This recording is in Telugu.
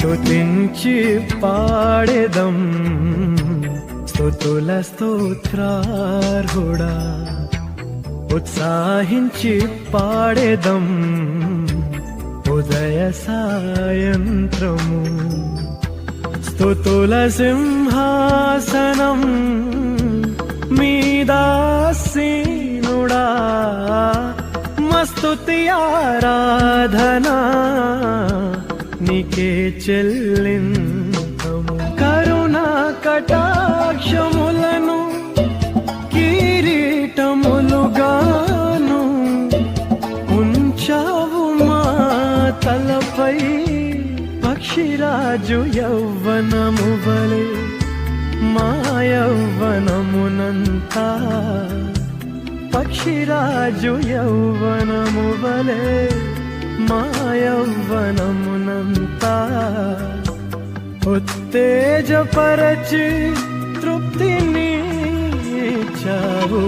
స్తుతించి పాడేదం స్తుతుల స్తోత్రార్హుడా ఉత్సాహించి పాడేదం ఉదయ సాయంత్రము స్తుతుల సింహాసనం మీదాసీనుడా మస్తుతి ఆరాధనా నీకే చెల్లింతము కరుణా కటాక్షములను కిరీటములుగాను ఉంచావు మా తలపై పక్షిరాజు యౌవనము వలె మా యౌవనమునంతా పక్షిరాజు యౌవనము వలె మా యౌవనమునంతా ఉత్తేజపరచి తృప్తిని ఇచ్చావు.